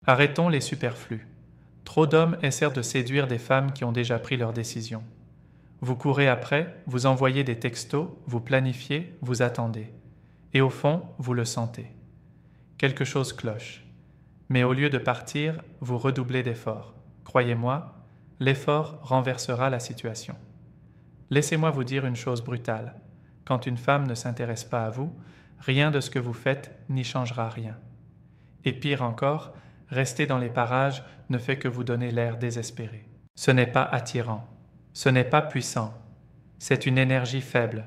Arrêtons les superflus. Trop d'hommes essaient de séduire des femmes qui ont déjà pris leur décision. Vous courez après, vous envoyez des textos, vous planifiez, vous attendez. Et au fond, vous le sentez. Quelque chose cloche. Mais au lieu de partir, vous redoublez d'efforts. Croyez-moi, l'effort renversera la situation. Laissez-moi vous dire une chose brutale. Quand une femme ne s'intéresse pas à vous, rien de ce que vous faites n'y changera rien. Et pire encore, rester dans les parages ne fait que vous donner l'air désespéré. Ce n'est pas attirant. Ce n'est pas puissant. C'est une énergie faible.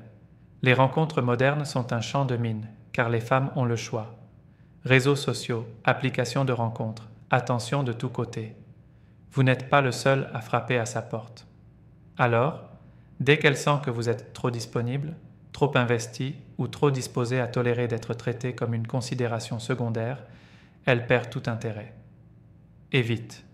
Les rencontres modernes sont un champ de mine, car les femmes ont le choix. Réseaux sociaux, applications de rencontres, attention de tous côtés. Vous n'êtes pas le seul à frapper à sa porte. Alors, dès qu'elle sent que vous êtes trop disponible, trop investi ou trop disposé à tolérer d'être traité comme une considération secondaire, elle perd tout intérêt. Et vite.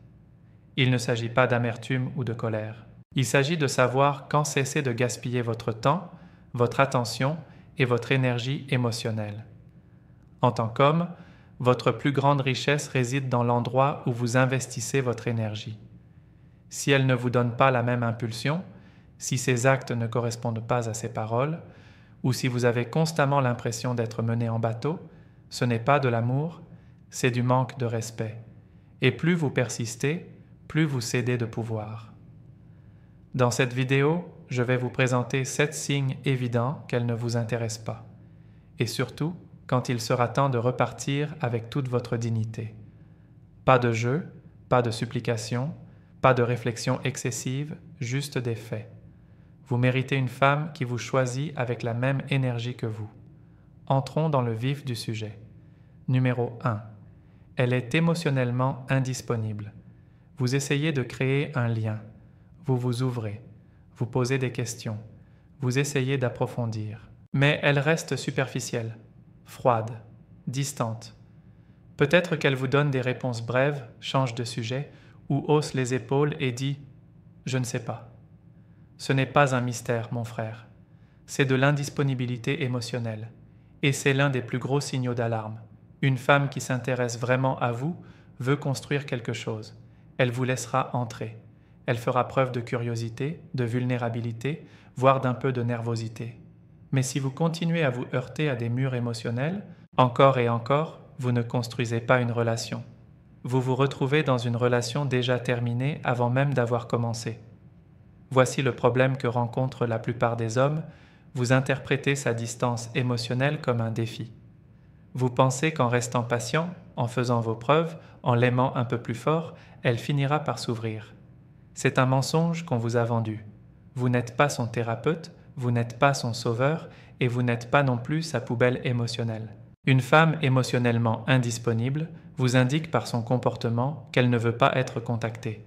Il ne s'agit pas d'amertume ou de colère. Il s'agit de savoir quand cesser de gaspiller votre temps, votre attention et votre énergie émotionnelle. En tant qu'homme, votre plus grande richesse réside dans l'endroit où vous investissez votre énergie. Si elle ne vous donne pas la même impulsion, si ses actes ne correspondent pas à ses paroles, ou si vous avez constamment l'impression d'être mené en bateau, ce n'est pas de l'amour, c'est du manque de respect. Et plus vous persistez, plus vous cédez de pouvoir. Dans cette vidéo, je vais vous présenter 7 signes évidents qu'elle ne vous intéresse pas. Et surtout, quand il sera temps de repartir avec toute votre dignité. Pas de jeu, pas de supplication, pas de réflexion excessive, juste des faits. Vous méritez une femme qui vous choisit avec la même énergie que vous. Entrons dans le vif du sujet. Numéro 1. Elle est émotionnellement indisponible. Vous essayez de créer un lien. Vous vous ouvrez. Vous posez des questions. Vous essayez d'approfondir. Mais elle reste superficielle, froide, distante. Peut-être qu'elle vous donne des réponses brèves, change de sujet, ou hausse les épaules et dit « Je ne sais pas ». Ce n'est pas un mystère, mon frère. C'est de l'indisponibilité émotionnelle. Et c'est l'un des plus gros signaux d'alarme. Une femme qui s'intéresse vraiment à vous veut construire quelque chose. Elle vous laissera entrer. Elle fera preuve de curiosité, de vulnérabilité, voire d'un peu de nervosité. Mais si vous continuez à vous heurter à des murs émotionnels, encore et encore, vous ne construisez pas une relation. Vous vous retrouvez dans une relation déjà terminée avant même d'avoir commencé. Voici le problème que rencontrent la plupart des hommes, vous interprétez sa distance émotionnelle comme un défi. Vous pensez qu'en restant patient, en faisant vos preuves, en l'aimant un peu plus fort, elle finira par s'ouvrir. C'est un mensonge qu'on vous a vendu. Vous n'êtes pas son thérapeute, vous n'êtes pas son sauveur et vous n'êtes pas non plus sa poubelle émotionnelle. Une femme émotionnellement indisponible vous indique par son comportement qu'elle ne veut pas être contactée.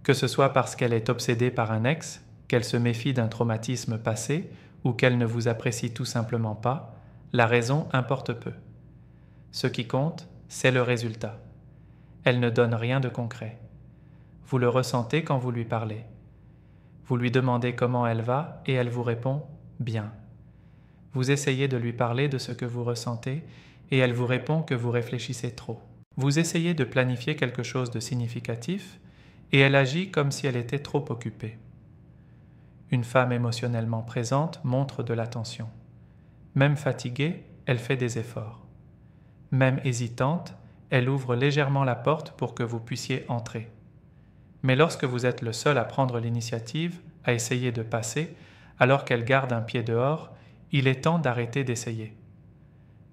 Que ce soit parce qu'elle est obsédée par un ex, qu'elle se méfie d'un traumatisme passé ou qu'elle ne vous apprécie tout simplement pas, la raison importe peu. Ce qui compte, c'est le résultat. Elle ne donne rien de concret. Vous le ressentez quand vous lui parlez. Vous lui demandez comment elle va et elle vous répond « bien ». Vous essayez de lui parler de ce que vous ressentez et elle vous répond que vous réfléchissez trop. Vous essayez de planifier quelque chose de significatif et elle agit comme si elle était trop occupée. Une femme émotionnellement présente montre de l'attention. Même fatiguée, elle fait des efforts. Même hésitante, elle ouvre légèrement la porte pour que vous puissiez entrer. Mais lorsque vous êtes le seul à prendre l'initiative, à essayer de passer, alors qu'elle garde un pied dehors, il est temps d'arrêter d'essayer.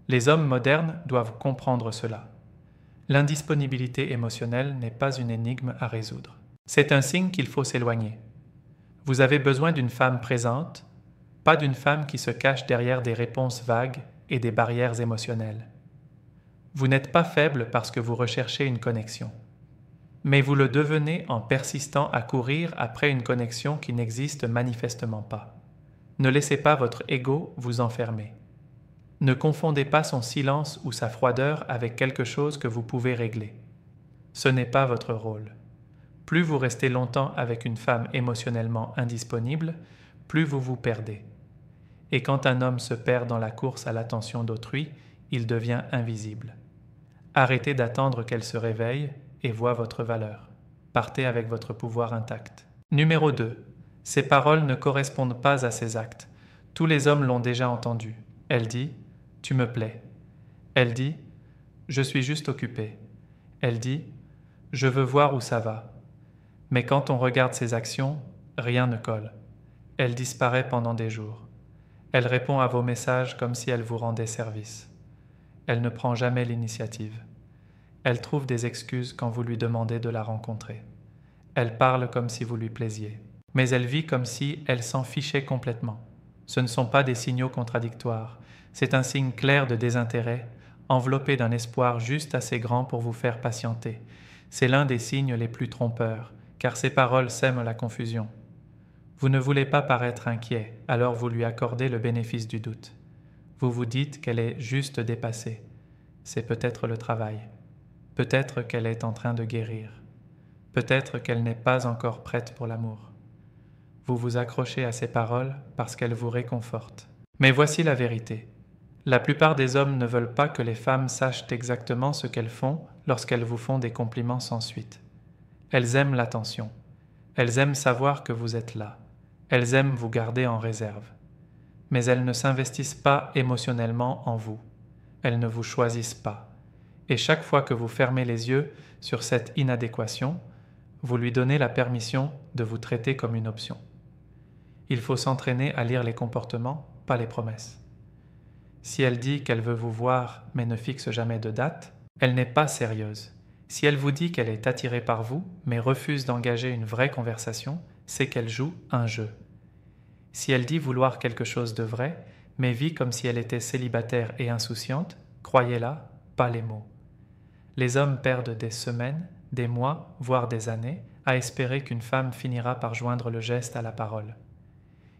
Les hommes modernes doivent comprendre cela. L'indisponibilité émotionnelle n'est pas une énigme à résoudre. C'est un signe qu'il faut s'éloigner. Vous avez besoin d'une femme présente, pas d'une femme qui se cache derrière des réponses vagues et des barrières émotionnelles. Vous n'êtes pas faible parce que vous recherchez une connexion. Mais vous le devenez en persistant à courir après une connexion qui n'existe manifestement pas. Ne laissez pas votre ego vous enfermer. Ne confondez pas son silence ou sa froideur avec quelque chose que vous pouvez régler. Ce n'est pas votre rôle. Plus vous restez longtemps avec une femme émotionnellement indisponible, plus vous vous perdez. Et quand un homme se perd dans la course à l'attention d'autrui, il devient invisible. Arrêtez d'attendre qu'elle se réveille et voie votre valeur. Partez avec votre pouvoir intact. Numéro 2. Ces paroles ne correspondent pas à ses actes. Tous les hommes l'ont déjà entendu. Elle dit « Tu me plais ». Elle dit « Je suis juste occupée ». Elle dit « Je veux voir où ça va ». Mais quand on regarde ses actions, rien ne colle. Elle disparaît pendant des jours. Elle répond à vos messages comme si elle vous rendait service. Elle ne prend jamais l'initiative. Elle trouve des excuses quand vous lui demandez de la rencontrer. Elle parle comme si vous lui plaisiez. Mais elle vit comme si elle s'en fichait complètement. Ce ne sont pas des signaux contradictoires. C'est un signe clair de désintérêt, enveloppé d'un espoir juste assez grand pour vous faire patienter. C'est l'un des signes les plus trompeurs, car ces paroles sèment la confusion. Vous ne voulez pas paraître inquiet, alors vous lui accordez le bénéfice du doute. Vous vous dites qu'elle est juste dépassée. C'est peut-être le travail. Peut-être qu'elle est en train de guérir. Peut-être qu'elle n'est pas encore prête pour l'amour. Vous vous accrochez à ces paroles parce qu'elles vous réconfortent. Mais voici la vérité. La plupart des hommes ne veulent pas que les femmes sachent exactement ce qu'elles font lorsqu'elles vous font des compliments sans suite. Elles aiment l'attention. Elles aiment savoir que vous êtes là. Elles aiment vous garder en réserve. Mais elles ne s'investissent pas émotionnellement en vous. Elles ne vous choisissent pas. Et chaque fois que vous fermez les yeux sur cette inadéquation, vous lui donnez la permission de vous traiter comme une option. Il faut s'entraîner à lire les comportements, pas les promesses. Si elle dit qu'elle veut vous voir mais ne fixe jamais de date, elle n'est pas sérieuse. Si elle vous dit qu'elle est attirée par vous mais refuse d'engager une vraie conversation, c'est qu'elle joue un jeu. Si elle dit vouloir quelque chose de vrai, mais vit comme si elle était célibataire et insouciante, croyez-la, pas les mots. Les hommes perdent des semaines, des mois, voire des années, à espérer qu'une femme finira par joindre le geste à la parole.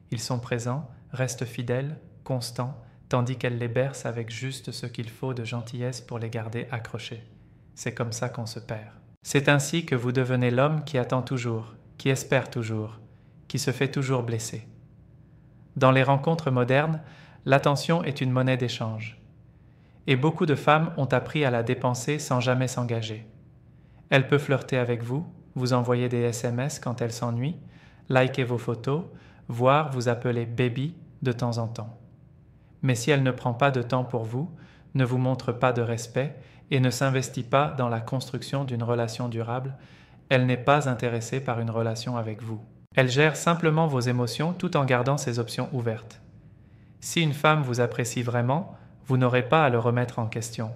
Ils sont présents, restent fidèles, constants, tandis qu'elle les berce avec juste ce qu'il faut de gentillesse pour les garder accrochés. C'est comme ça qu'on se perd. C'est ainsi que vous devenez l'homme qui attend toujours, qui espère toujours, qui se fait toujours blesser. Dans les rencontres modernes, l'attention est une monnaie d'échange. Et beaucoup de femmes ont appris à la dépenser sans jamais s'engager. Elle peut flirter avec vous, vous envoyer des SMS quand elle s'ennuie, liker vos photos, voire vous appeler baby de temps en temps. Mais si elle ne prend pas de temps pour vous, ne vous montre pas de respect et ne s'investit pas dans la construction d'une relation durable, elle n'est pas intéressée par une relation avec vous. Elle gère simplement vos émotions tout en gardant ses options ouvertes. Si une femme vous apprécie vraiment, vous n'aurez pas à le remettre en question.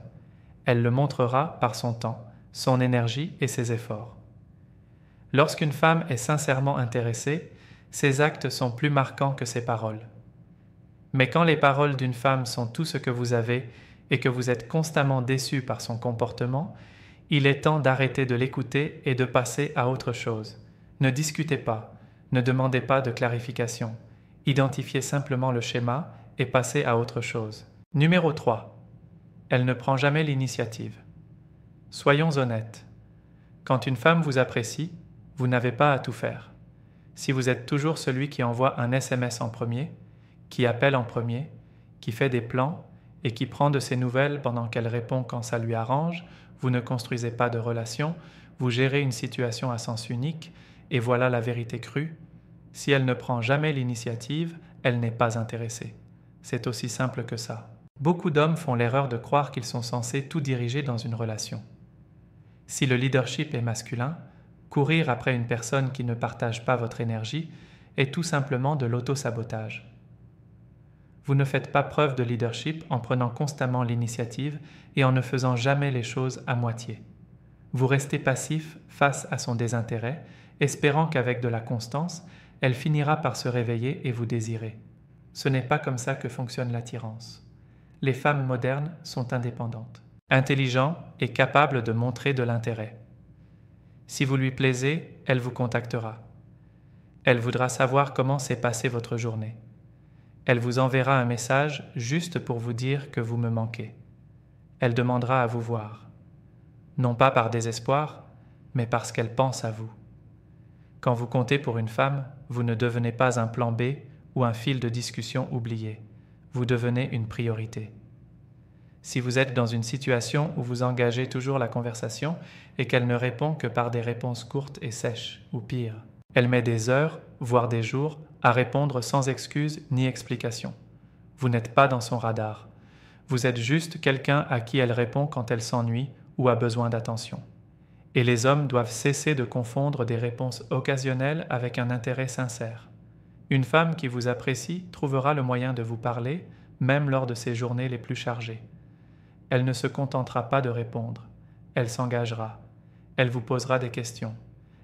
Elle le montrera par son temps, son énergie et ses efforts. Lorsqu'une femme est sincèrement intéressée, ses actes sont plus marquants que ses paroles. Mais quand les paroles d'une femme sont tout ce que vous avez et que vous êtes constamment déçu par son comportement, il est temps d'arrêter de l'écouter et de passer à autre chose. Ne discutez pas, ne demandez pas de clarification. Identifiez simplement le schéma et passez à autre chose. Numéro 3. Elle ne prend jamais l'initiative. Soyons honnêtes. Quand une femme vous apprécie, vous n'avez pas à tout faire. Si vous êtes toujours celui qui envoie un SMS en premier, qui appelle en premier, qui fait des plans et qui prend de ses nouvelles pendant qu'elle répond quand ça lui arrange, vous ne construisez pas de relation, vous gérez une situation à sens unique, et voilà la vérité crue. Si elle ne prend jamais l'initiative, elle n'est pas intéressée. C'est aussi simple que ça. Beaucoup d'hommes font l'erreur de croire qu'ils sont censés tout diriger dans une relation. Si le leadership est masculin, courir après une personne qui ne partage pas votre énergie est tout simplement de l'auto-sabotage. Vous ne faites pas preuve de leadership en prenant constamment l'initiative et en ne faisant jamais les choses à moitié. Vous restez passif face à son désintérêt, espérant qu'avec de la constance, elle finira par se réveiller et vous désirer. Ce n'est pas comme ça que fonctionne l'attirance. Les femmes modernes sont indépendantes, intelligentes et capables de montrer de l'intérêt. Si vous lui plaisez, elle vous contactera. Elle voudra savoir comment s'est passée votre journée. Elle vous enverra un message juste pour vous dire que vous me manquez. Elle demandera à vous voir. Non pas par désespoir, mais parce qu'elle pense à vous. Quand vous comptez pour une femme, vous ne devenez pas un plan B ou un fil de discussion oublié. Vous devenez une priorité. Si vous êtes dans une situation où vous engagez toujours la conversation et qu'elle ne répond que par des réponses courtes et sèches, ou pire, elle met des heures, voire des jours, à répondre sans excuse ni explication. Vous n'êtes pas dans son radar. Vous êtes juste quelqu'un à qui elle répond quand elle s'ennuie ou a besoin d'attention. Et les hommes doivent cesser de confondre des réponses occasionnelles avec un intérêt sincère. Une femme qui vous apprécie trouvera le moyen de vous parler, même lors de ses journées les plus chargées. Elle ne se contentera pas de répondre, elle s'engagera, elle vous posera des questions,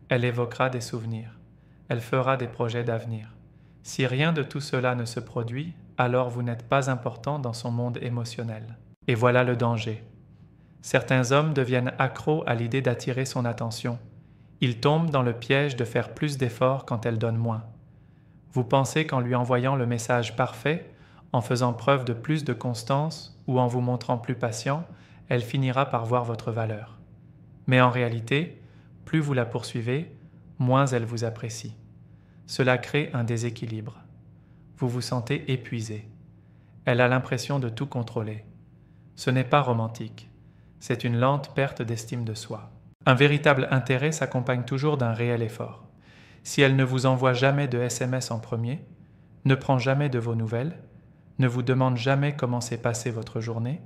elle évoquera des souvenirs, elle fera des projets d'avenir. Si rien de tout cela ne se produit, alors vous n'êtes pas important dans son monde émotionnel. Et voilà le danger. Certains hommes deviennent accros à l'idée d'attirer son attention. Ils tombent dans le piège de faire plus d'efforts quand elle donne moins. Vous pensez qu'en lui envoyant le message parfait, en faisant preuve de plus de constance ou en vous montrant plus patient, elle finira par voir votre valeur. Mais en réalité, plus vous la poursuivez, moins elle vous apprécie. Cela crée un déséquilibre. Vous vous sentez épuisé. Elle a l'impression de tout contrôler. Ce n'est pas romantique. C'est une lente perte d'estime de soi. Un véritable intérêt s'accompagne toujours d'un réel effort. Si elle ne vous envoie jamais de SMS en premier, ne prend jamais de vos nouvelles, ne vous demande jamais comment s'est passée votre journée,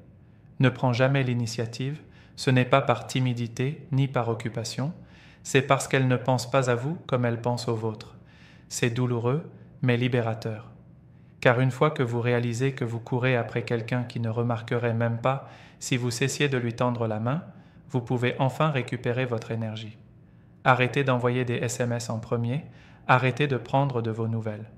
ne prend jamais l'initiative, ce n'est pas par timidité ni par occupation, c'est parce qu'elle ne pense pas à vous comme elle pense aux vôtres. C'est douloureux, mais libérateur. Car une fois que vous réalisez que vous courez après quelqu'un qui ne remarquerait même pas si vous cessiez de lui tendre la main, vous pouvez enfin récupérer votre énergie. Arrêtez d'envoyer des SMS en premier, arrêtez de prendre de vos nouvelles.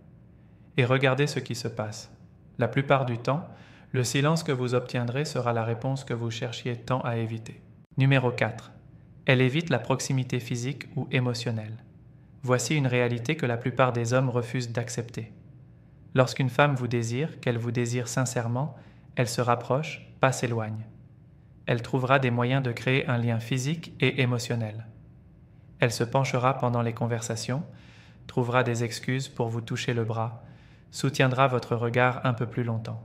Et regardez ce qui se passe. La plupart du temps, le silence que vous obtiendrez sera la réponse que vous cherchiez tant à éviter. Numéro 4. Elle évite la proximité physique ou émotionnelle. Voici une réalité que la plupart des hommes refusent d'accepter. Lorsqu'une femme vous désire, qu'elle vous désire sincèrement, elle se rapproche, pas s'éloigne. Elle trouvera des moyens de créer un lien physique et émotionnel. Elle se penchera pendant les conversations, trouvera des excuses pour vous toucher le bras, soutiendra votre regard un peu plus longtemps.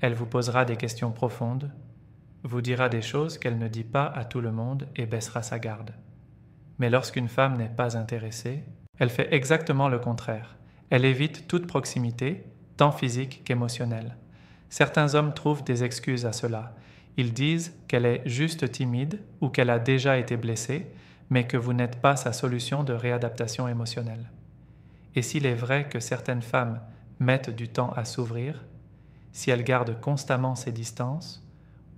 Elle vous posera des questions profondes, vous dira des choses qu'elle ne dit pas à tout le monde et baissera sa garde. Mais lorsqu'une femme n'est pas intéressée, elle fait exactement le contraire. Elle évite toute proximité, tant physique qu'émotionnelle. Certains hommes trouvent des excuses à cela. Ils disent qu'elle est juste timide ou qu'elle a déjà été blessée, mais que vous n'êtes pas sa solution de réadaptation émotionnelle. Et s'il est vrai que certaines femmes mettent du temps à s'ouvrir, si elles gardent constamment ces distances,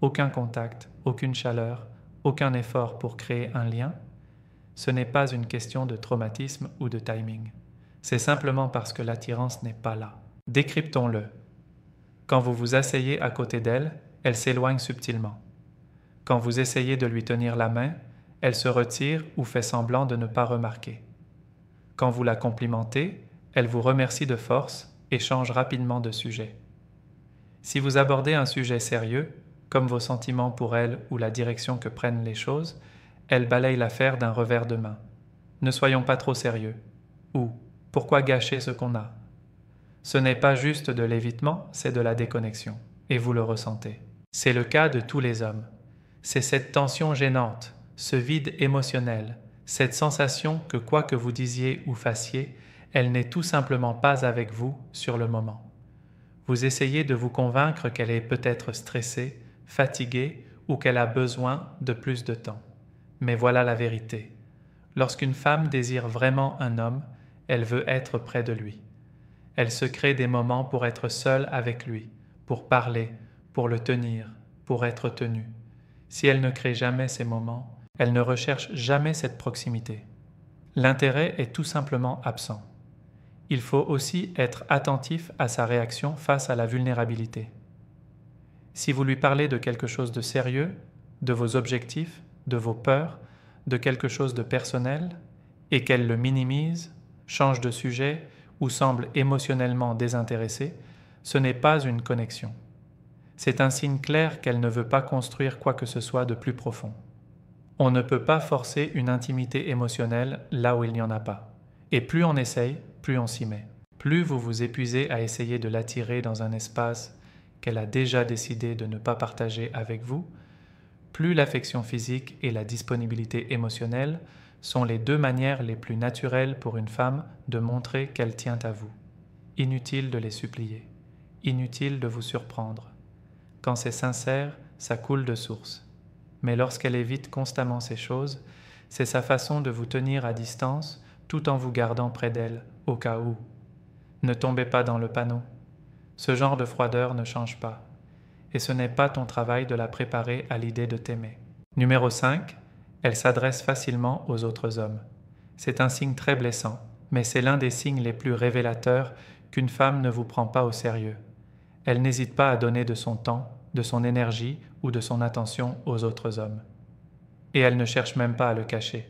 aucun contact, aucune chaleur, aucun effort pour créer un lien, ce n'est pas une question de traumatisme ou de timing. C'est simplement parce que l'attirance n'est pas là. Décryptons-le. Quand vous vous asseyez à côté d'elle, elle s'éloigne subtilement. Quand vous essayez de lui tenir la main, elle se retire ou fait semblant de ne pas remarquer. Quand vous la complimentez, elle vous remercie de force et change rapidement de sujet. Si vous abordez un sujet sérieux, comme vos sentiments pour elle ou la direction que prennent les choses, elle balaye l'affaire d'un revers de main. Ne soyons pas trop sérieux. Ou pourquoi gâcher ce qu'on a? Ce n'est pas juste de l'évitement, c'est de la déconnexion. Et vous le ressentez. C'est le cas de tous les hommes. C'est cette tension gênante, ce vide émotionnel, cette sensation que quoi que vous disiez ou fassiez, elle n'est tout simplement pas avec vous sur le moment. Vous essayez de vous convaincre qu'elle est peut-être stressée, fatiguée ou qu'elle a besoin de plus de temps. Mais voilà la vérité. Lorsqu'une femme désire vraiment un homme, elle veut être près de lui. Elle se crée des moments pour être seule avec lui, pour parler, pour le tenir, pour être tenue. Si elle ne crée jamais ces moments, elle ne recherche jamais cette proximité. L'intérêt est tout simplement absent. Il faut aussi être attentif à sa réaction face à la vulnérabilité. Si vous lui parlez de quelque chose de sérieux, de vos objectifs, de vos peurs, de quelque chose de personnel, et qu'elle le minimise, change de sujet ou semble émotionnellement désintéressée, ce n'est pas une connexion. C'est un signe clair qu'elle ne veut pas construire quoi que ce soit de plus profond. On ne peut pas forcer une intimité émotionnelle là où il n'y en a pas. Et plus on essaye, plus on s'y met. Plus vous vous épuisez à essayer de l'attirer dans un espace qu'elle a déjà décidé de ne pas partager avec vous, plus l'affection physique et la disponibilité émotionnelle sont les deux manières les plus naturelles pour une femme de montrer qu'elle tient à vous. Inutile de les supplier, inutile de vous surprendre. Quand c'est sincère, ça coule de source. Mais lorsqu'elle évite constamment ces choses, c'est sa façon de vous tenir à distance tout en vous gardant près d'elle, au cas où. Ne tombez pas dans le panneau. Ce genre de froideur ne change pas. Et ce n'est pas ton travail de la préparer à l'idée de t'aimer. Numéro 5, elle s'adresse facilement aux autres hommes. C'est un signe très blessant, mais c'est l'un des signes les plus révélateurs qu'une femme ne vous prend pas au sérieux. Elle n'hésite pas à donner de son temps, de son énergie ou de son attention aux autres hommes. Et elle ne cherche même pas à le cacher.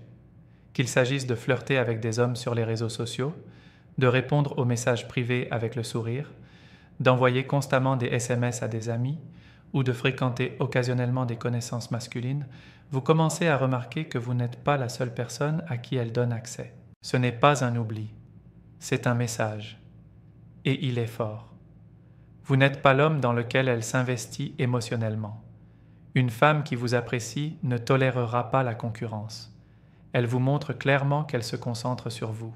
Qu'il s'agisse de flirter avec des hommes sur les réseaux sociaux, de répondre aux messages privés avec le sourire, d'envoyer constamment des SMS à des amis ou de fréquenter occasionnellement des connaissances masculines, vous commencez à remarquer que vous n'êtes pas la seule personne à qui elle donne accès. Ce n'est pas un oubli, c'est un message. Et il est fort. Vous n'êtes pas l'homme dans lequel elle s'investit émotionnellement. Une femme qui vous apprécie ne tolérera pas la concurrence. Elle vous montre clairement qu'elle se concentre sur vous.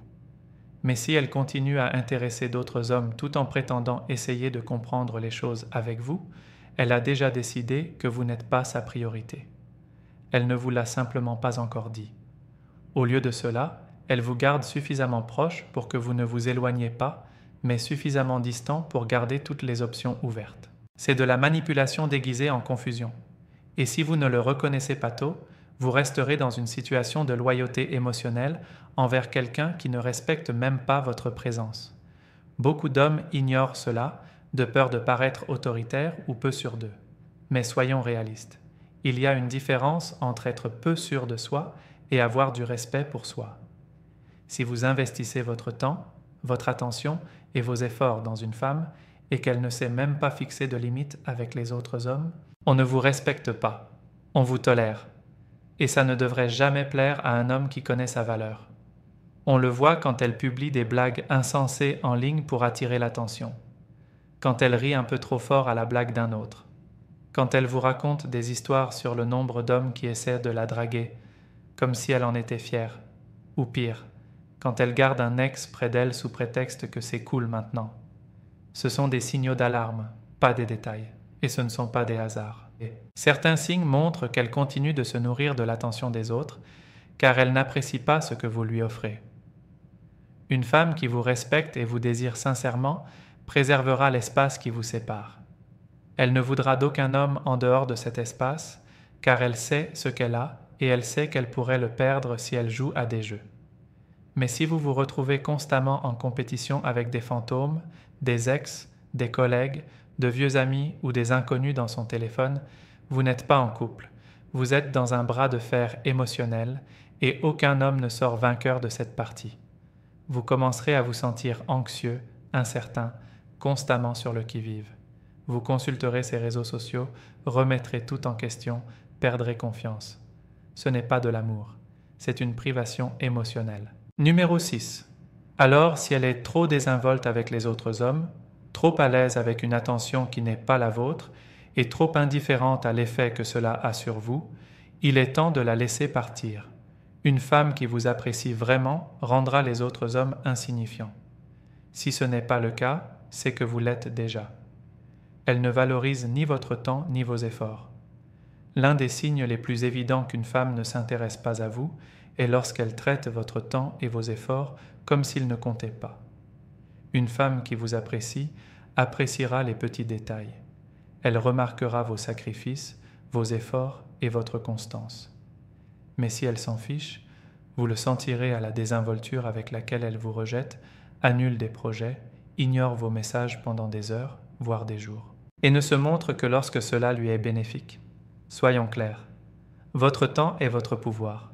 Mais si elle continue à intéresser d'autres hommes tout en prétendant essayer de comprendre les choses avec vous, elle a déjà décidé que vous n'êtes pas sa priorité. Elle ne vous l'a simplement pas encore dit. Au lieu de cela, elle vous garde suffisamment proche pour que vous ne vous éloigniez pas, mais suffisamment distant pour garder toutes les options ouvertes. C'est de la manipulation déguisée en confusion. Et si vous ne le reconnaissez pas tôt, vous resterez dans une situation de loyauté émotionnelle envers quelqu'un qui ne respecte même pas votre présence. Beaucoup d'hommes ignorent cela, de peur de paraître autoritaire ou peu sûr d'eux. Mais soyons réalistes. Il y a une différence entre être peu sûr de soi et avoir du respect pour soi. Si vous investissez votre temps, votre attention et vos efforts dans une femme et qu'elle ne sait même pas fixer de limites avec les autres hommes, on ne vous respecte pas, on vous tolère. Et ça ne devrait jamais plaire à un homme qui connaît sa valeur. On le voit quand elle publie des blagues insensées en ligne pour attirer l'attention, quand elle rit un peu trop fort à la blague d'un autre, quand elle vous raconte des histoires sur le nombre d'hommes qui essaient de la draguer, comme si elle en était fière, ou pire, quand elle garde un ex près d'elle sous prétexte que c'est cool maintenant. Ce sont des signaux d'alarme, pas des détails, et ce ne sont pas des hasards. Certains signes montrent qu'elle continue de se nourrir de l'attention des autres, car elle n'apprécie pas ce que vous lui offrez. Une femme qui vous respecte et vous désire sincèrement préservera l'espace qui vous sépare. Elle ne voudra d'aucun homme en dehors de cet espace, car elle sait ce qu'elle a et elle sait qu'elle pourrait le perdre si elle joue à des jeux. Mais si vous vous retrouvez constamment en compétition avec des fantômes, des ex, des collègues, de vieux amis ou des inconnus dans son téléphone, vous n'êtes pas en couple. Vous êtes dans un bras de fer émotionnel et aucun homme ne sort vainqueur de cette partie. Vous commencerez à vous sentir anxieux, incertain, constamment sur le qui-vive. Vous consulterez ses réseaux sociaux, remettrez tout en question, perdrez confiance. Ce n'est pas de l'amour, c'est une privation émotionnelle. Numéro 6. Alors, si elle est trop désinvolte avec les autres hommes, trop à l'aise avec une attention qui n'est pas la vôtre et trop indifférente à l'effet que cela a sur vous, il est temps de la laisser partir. Une femme qui vous apprécie vraiment rendra les autres hommes insignifiants. Si ce n'est pas le cas, c'est que vous l'êtes déjà. Elle ne valorise ni votre temps ni vos efforts. L'un des signes les plus évidents qu'une femme ne s'intéresse pas à vous est lorsqu'elle traite votre temps et vos efforts comme s'ils ne comptaient pas. Une femme qui vous apprécie appréciera les petits détails. Elle remarquera vos sacrifices, vos efforts et votre constance. Mais si elle s'en fiche, vous le sentirez à la désinvolture avec laquelle elle vous rejette, annule des projets, ignore vos messages pendant des heures, voire des jours. Et ne se montre que lorsque cela lui est bénéfique. Soyons clairs, votre temps est votre pouvoir.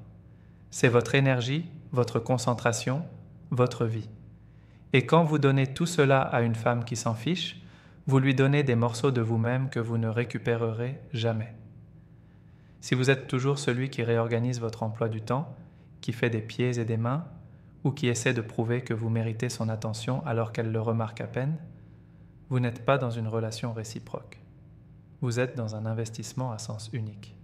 C'est votre énergie, votre concentration, votre vie. Et quand vous donnez tout cela à une femme qui s'en fiche, vous lui donnez des morceaux de vous-même que vous ne récupérerez jamais. Si vous êtes toujours celui qui réorganise votre emploi du temps, qui fait des pieds et des mains, ou qui essaie de prouver que vous méritez son attention alors qu'elle le remarque à peine, vous n'êtes pas dans une relation réciproque. vous êtes dans un investissement à sens unique.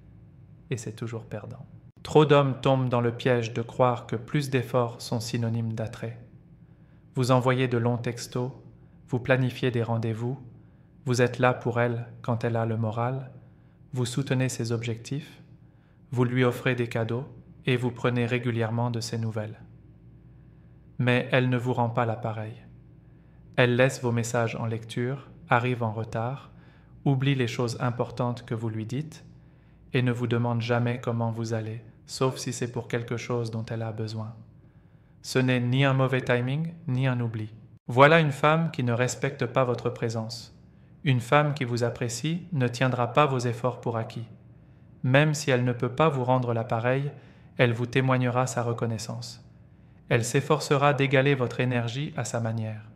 Et c'est toujours perdant. Trop d'hommes tombent dans le piège de croire que plus d'efforts sont synonymes d'attrait. Vous envoyez de longs textos, vous planifiez des rendez-vous, vous êtes là pour elle quand elle a le moral, vous soutenez ses objectifs, vous lui offrez des cadeaux et vous prenez régulièrement de ses nouvelles. Mais elle ne vous rend pas l'appareil. Elle laisse vos messages en lecture, arrive en retard, oublie les choses importantes que vous lui dites et ne vous demande jamais comment vous allez, sauf si c'est pour quelque chose dont elle a besoin. Ce n'est ni un mauvais timing, ni un oubli. Voilà une femme qui ne respecte pas votre présence. Une femme qui vous apprécie ne tiendra pas vos efforts pour acquis. Même si elle ne peut pas vous rendre l'appareil, elle vous témoignera sa reconnaissance. Elle s'efforcera d'égaler votre énergie à sa manière.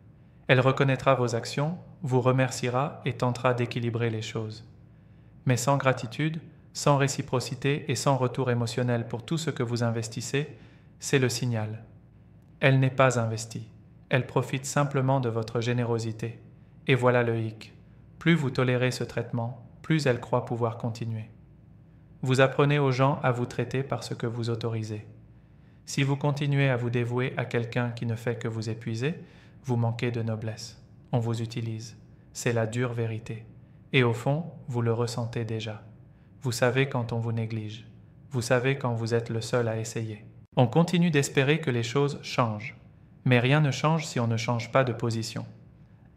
Elle reconnaîtra vos actions, vous remerciera et tentera d'équilibrer les choses. Mais sans gratitude, sans réciprocité et sans retour émotionnel pour tout ce que vous investissez, c'est le signal. Elle n'est pas investie. Elle profite simplement de votre générosité. Et voilà le hic. Plus vous tolérez ce traitement, plus elle croit pouvoir continuer. Vous apprenez aux gens à vous traiter par ce que vous autorisez. Si vous continuez à vous dévouer à quelqu'un qui ne fait que vous épuiser, vous manquez de noblesse. On vous utilise. C'est la dure vérité. Et au fond, vous le ressentez déjà. Vous savez quand on vous néglige. Vous savez quand vous êtes le seul à essayer. On continue d'espérer que les choses changent. Mais rien ne change si on ne change pas de position.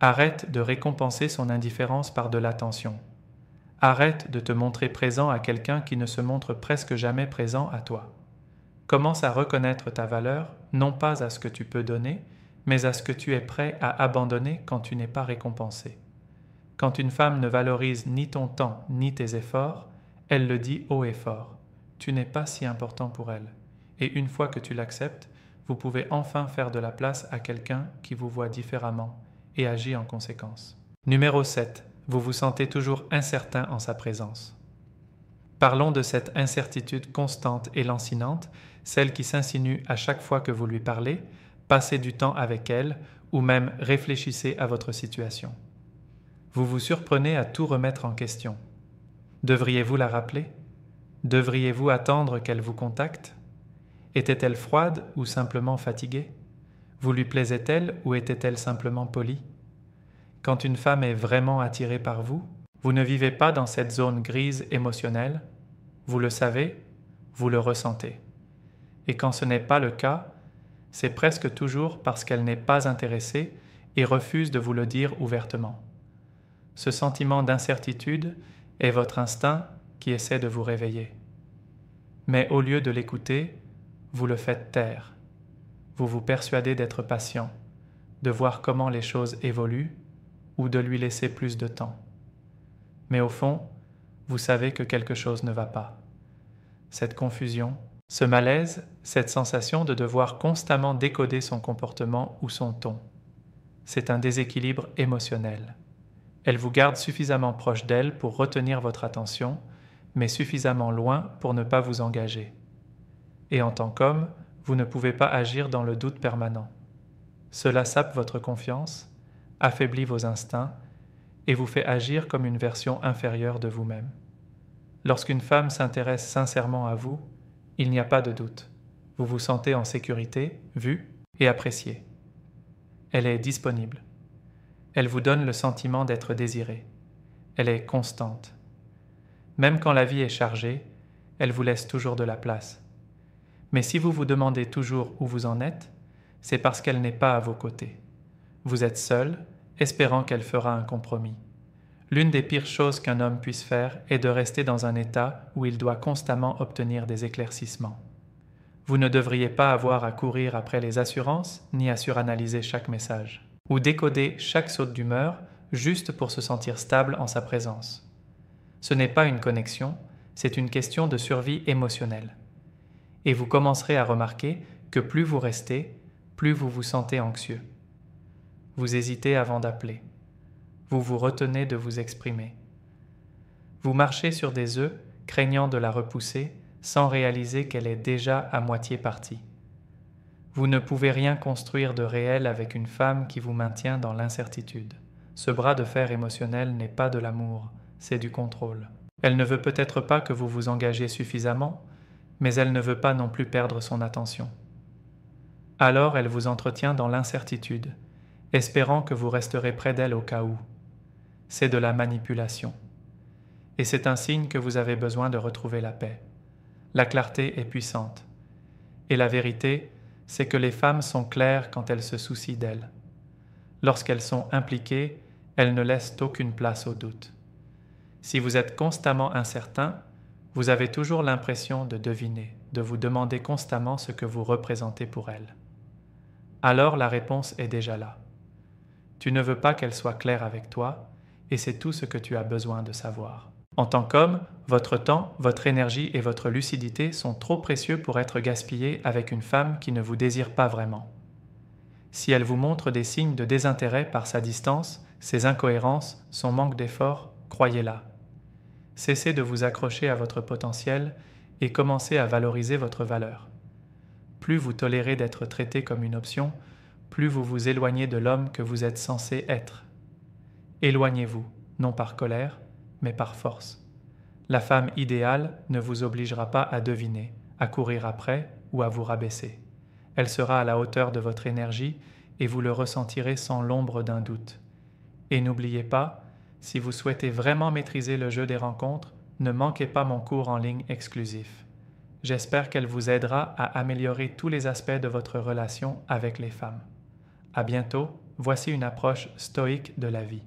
Arrête de récompenser son indifférence par de l'attention. Arrête de te montrer présent à quelqu'un qui ne se montre presque jamais présent à toi. Commence à reconnaître ta valeur, non pas à ce que tu peux donner, mais à ce que tu es prêt à abandonner quand tu n'es pas récompensé. Quand une femme ne valorise ni ton temps ni tes efforts, elle le dit haut et fort. Tu n'es pas si important pour elle. Et une fois que tu l'acceptes, vous pouvez enfin faire de la place à quelqu'un qui vous voit différemment et agit en conséquence. Numéro 7. Vous vous sentez toujours incertain en sa présence. Parlons de cette incertitude constante et lancinante, celle qui s'insinue à chaque fois que vous lui parlez, passez du temps avec elle ou même réfléchissez à votre situation. Vous vous surprenez à tout remettre en question. Devriez-vous la rappeler? Devriez-vous attendre qu'elle vous contacte? Était-elle froide ou simplement fatiguée? Vous lui plaisait-elle ou était-elle simplement polie? Quand une femme est vraiment attirée par vous, vous ne vivez pas dans cette zone grise émotionnelle, vous le savez, vous le ressentez. Et quand ce n'est pas le cas, c'est presque toujours parce qu'elle n'est pas intéressée et refuse de vous le dire ouvertement. Ce sentiment d'incertitude est votre instinct qui essaie de vous réveiller. Mais au lieu de l'écouter, vous le faites taire. Vous vous persuadez d'être patient, de voir comment les choses évoluent ou de lui laisser plus de temps. Mais au fond, vous savez que quelque chose ne va pas. Cette confusion, ce malaise, cette sensation de devoir constamment décoder son comportement ou son ton, c'est un déséquilibre émotionnel. Elle vous garde suffisamment proche d'elle pour retenir votre attention, mais suffisamment loin pour ne pas vous engager. Et en tant qu'homme, vous ne pouvez pas agir dans le doute permanent. Cela sape votre confiance, affaiblit vos instincts et vous fait agir comme une version inférieure de vous-même. Lorsqu'une femme s'intéresse sincèrement à vous, il n'y a pas de doute. Vous vous sentez en sécurité, vu et apprécié. Elle est disponible. Elle vous donne le sentiment d'être désirée. Elle est constante. Même quand la vie est chargée, elle vous laisse toujours de la place. Mais si vous vous demandez toujours où vous en êtes, c'est parce qu'elle n'est pas à vos côtés. Vous êtes seul, espérant qu'elle fera un compromis. L'une des pires choses qu'un homme puisse faire est de rester dans un état où il doit constamment obtenir des éclaircissements. Vous ne devriez pas avoir à courir après les assurances ni à suranalyser chaque message, ou décoder chaque saute d'humeur juste pour se sentir stable en sa présence. Ce n'est pas une connexion, c'est une question de survie émotionnelle. Et vous commencerez à remarquer que plus vous restez, plus vous vous sentez anxieux. Vous hésitez avant d'appeler. Vous vous retenez de vous exprimer. Vous marchez sur des œufs, craignant de la repousser, sans réaliser qu'elle est déjà à moitié partie. Vous ne pouvez rien construire de réel avec une femme qui vous maintient dans l'incertitude. Ce bras de fer émotionnel n'est pas de l'amour, c'est du contrôle. Elle ne veut peut-être pas que vous vous engagiez suffisamment, mais elle ne veut pas non plus perdre son attention. Alors elle vous entretient dans l'incertitude, espérant que vous resterez près d'elle au cas où. C'est de la manipulation. Et c'est un signe que vous avez besoin de retrouver la paix. La clarté est puissante. Et la vérité, c'est que les femmes sont claires quand elles se soucient d'elles. Lorsqu'elles sont impliquées, elles ne laissent aucune place au doute. Si vous êtes constamment incertain, vous avez toujours l'impression de deviner, de vous demander constamment ce que vous représentez pour elles. Alors la réponse est déjà là. Tu ne veux pas qu'elle soit claire avec toi, et c'est tout ce que tu as besoin de savoir. En tant qu'homme, votre temps, votre énergie et votre lucidité sont trop précieux pour être gaspillés avec une femme qui ne vous désire pas vraiment. Si elle vous montre des signes de désintérêt par sa distance, ses incohérences, son manque d'effort, croyez-la. Cessez de vous accrocher à votre potentiel et commencez à valoriser votre valeur. Plus vous tolérez d'être traité comme une option, plus vous vous éloignez de l'homme que vous êtes censé être. Éloignez-vous, non par colère, mais par force. La femme idéale ne vous obligera pas à deviner, à courir après ou à vous rabaisser. Elle sera à la hauteur de votre énergie et vous le ressentirez sans l'ombre d'un doute. Et n'oubliez pas, si vous souhaitez vraiment maîtriser le jeu des rencontres, ne manquez pas mon cours en ligne exclusif. J'espère qu'elle vous aidera à améliorer tous les aspects de votre relation avec les femmes. À bientôt, voici une approche stoïque de la vie.